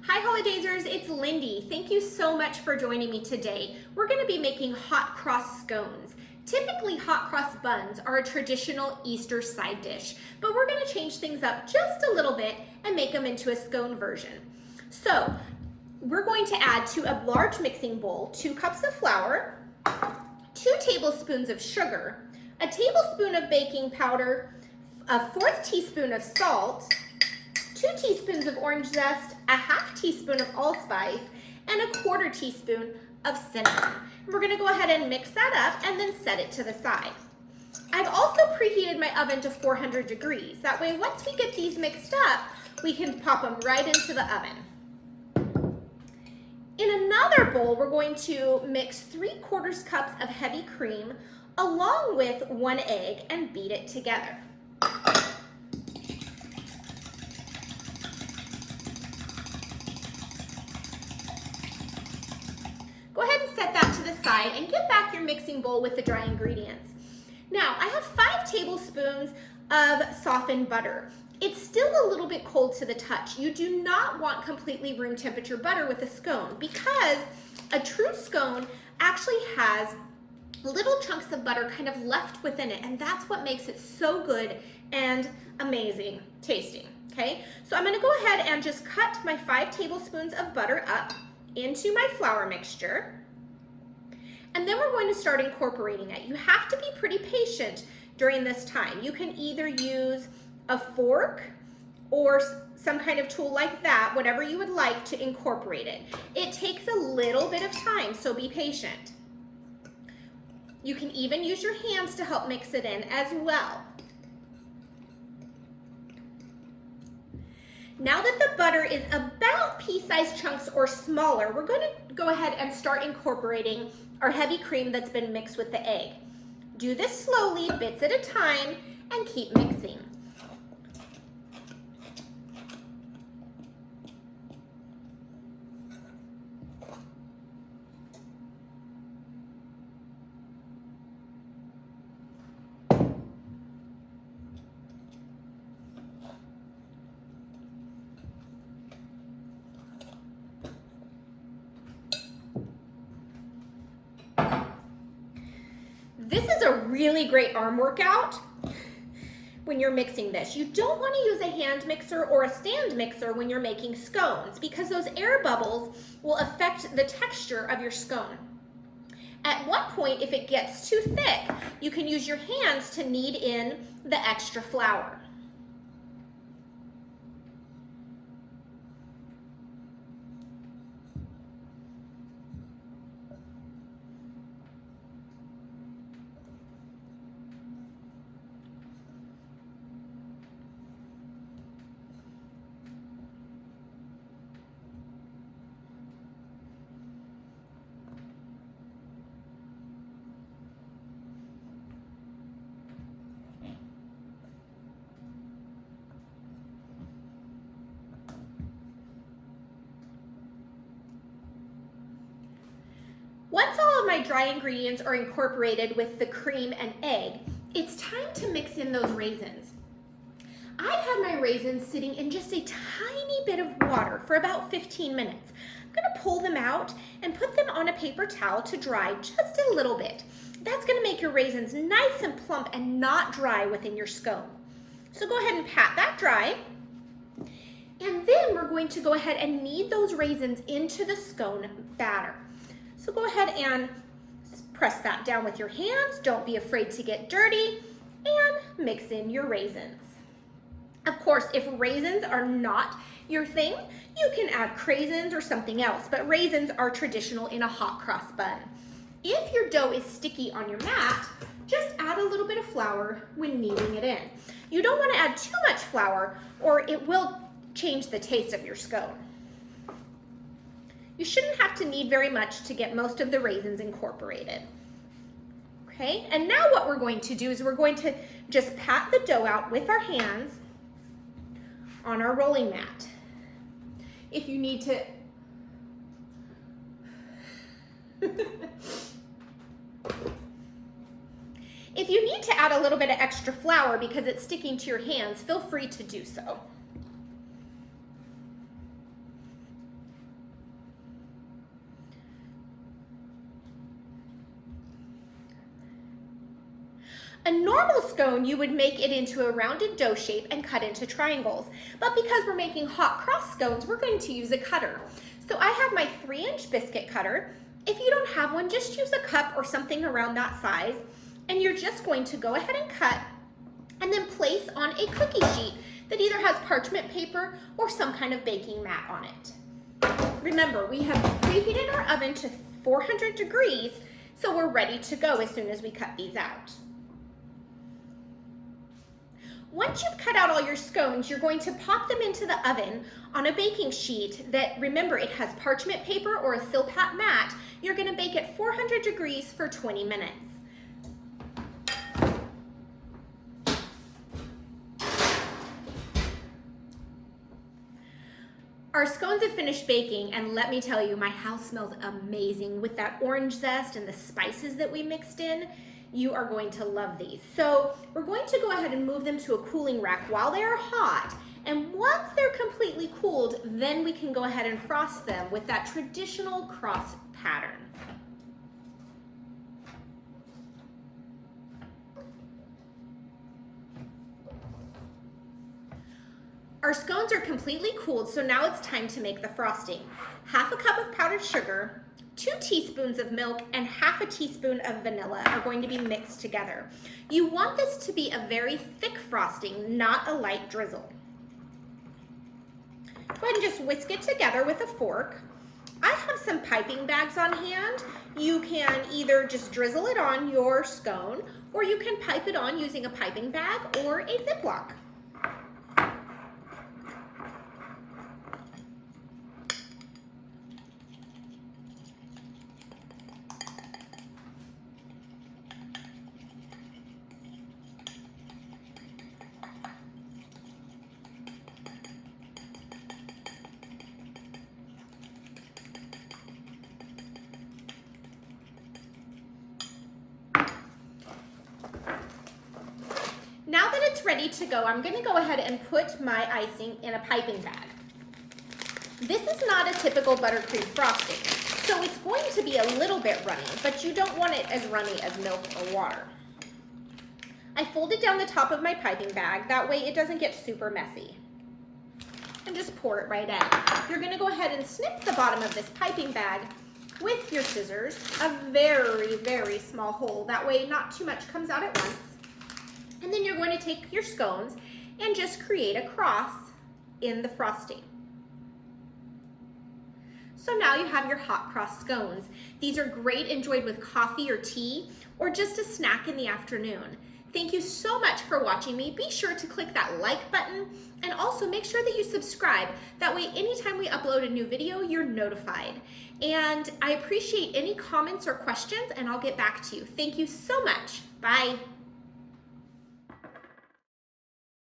Hi Holidazers, it's Lindy. Thank you so much for joining me today. We're going to be making hot cross scones. Typically hot cross buns are a traditional Easter side dish, but we're going to change things up just a little bit and make them into a scone version. So we're going to add to a large mixing bowl 2 cups of flour, 2 tablespoons of sugar, a tablespoon of baking powder, a 1/4 teaspoon of salt, 2 teaspoons of orange zest, a 1/2 teaspoon of allspice, and a 1/4 teaspoon of cinnamon. We're going to go ahead and mix that up and then set it to the side. I've also preheated my oven to 400 degrees. That way, once we get these mixed up, we can pop them right into the oven. In another bowl, we're going to mix 3/4 cups of heavy cream along with 1 egg and beat it together. Go ahead and set that to the side and get back your mixing bowl with the dry ingredients. Now, I have 5 tablespoons of softened butter. It's still a little bit cold to the touch. You do not want completely room temperature butter with a scone because a true scone actually has little chunks of butter kind of left within it, and that's what makes it so good and amazing tasting, okay? So I'm gonna go ahead and just cut my 5 tablespoons of butter up into my flour mixture, and then we're going to start incorporating it. You have to be pretty patient during this time. You can either use a fork or some kind of tool like that, whatever you would like to incorporate it. It takes a little bit of time, so be patient. You can even use your hands to help mix it in as well. Now that the butter is about pea-sized chunks or smaller, we're going to go ahead and start incorporating our heavy cream that's been mixed with the egg. Do this slowly, bits at a time, and keep mixing. This is a really great arm workout when you're mixing this. You don't want to use a hand mixer or a stand mixer when you're making scones because those air bubbles will affect the texture of your scone. At one point, if it gets too thick, you can use your hands to knead in the extra flour. Once all of my dry ingredients are incorporated with the cream and egg, it's time to mix in those raisins. I've had my raisins sitting in just a tiny bit of water for about 15 minutes. I'm gonna pull them out and put them on a paper towel to dry just a little bit. That's gonna make your raisins nice and plump and not dry within your scone. So go ahead and pat that dry. And then we're going to go ahead and knead those raisins into the scone batter. So go ahead and press that down with your hands. Don't be afraid to get dirty and mix in your raisins. Of course, if raisins are not your thing, you can add craisins or something else, but raisins are traditional in a hot cross bun. If your dough is sticky on your mat, just add a little bit of flour when kneading it in. You don't want to add too much flour or it will change the taste of your scone. You shouldn't have to knead very much to get most of the raisins incorporated. Okay, and now what we're going to do is we're going to just pat the dough out with our hands on our rolling mat. If you need to, if you need to add a little bit of extra flour because it's sticking to your hands, feel free to do so. A normal scone, you would make it into a rounded dough shape and cut into triangles. But because we're making hot cross scones, we're going to use a cutter. So I have my 3-inch biscuit cutter. If you don't have one, just use a cup or something around that size. And you're just going to go ahead and cut and then place on a cookie sheet that either has parchment paper or some kind of baking mat on it. Remember, we have preheated our oven to 400 degrees, so we're ready to go as soon as we cut these out. Once you've cut out all your scones, you're going to pop them into the oven on a baking sheet that, remember, it has parchment paper or a Silpat mat. You're going to bake at 400 degrees for 20 minutes. Our scones have finished baking, and let me tell you, my house smells amazing with that orange zest and the spices that we mixed in. You are going to love these. So we're going to go ahead and move them to a cooling rack while they are hot. And once they're completely cooled, then we can go ahead and frost them with that traditional cross pattern. Our scones are completely cooled, so now it's time to make the frosting. 1/2 cup of powdered sugar, 2 teaspoons of milk, and 1/2 teaspoon of vanilla are going to be mixed together. You want this to be a very thick frosting, not a light drizzle. Go ahead and just whisk it together with a fork. I have some piping bags on hand. You can either just drizzle it on your scone, or you can pipe it on using a piping bag or a Ziploc. Now that it's ready to go, I'm going to go ahead and put my icing in a piping bag. This is not a typical buttercream frosting, so it's going to be a little bit runny, but you don't want it as runny as milk or water. I folded down the top of my piping bag, that way it doesn't get super messy. And just pour it right in. You're going to go ahead and snip the bottom of this piping bag with your scissors, a very, very small hole. That way not too much comes out at once. And then you're going to take your scones and just create a cross in the frosting. So now you have your hot cross scones. These are great enjoyed with coffee or tea, or just a snack in the afternoon. Thank you so much for watching me. Be sure to click that like button, and also make sure that you subscribe. That way anytime we upload a new video, you're notified. And I appreciate any comments or questions, and I'll get back to you. Thank you so much. Bye.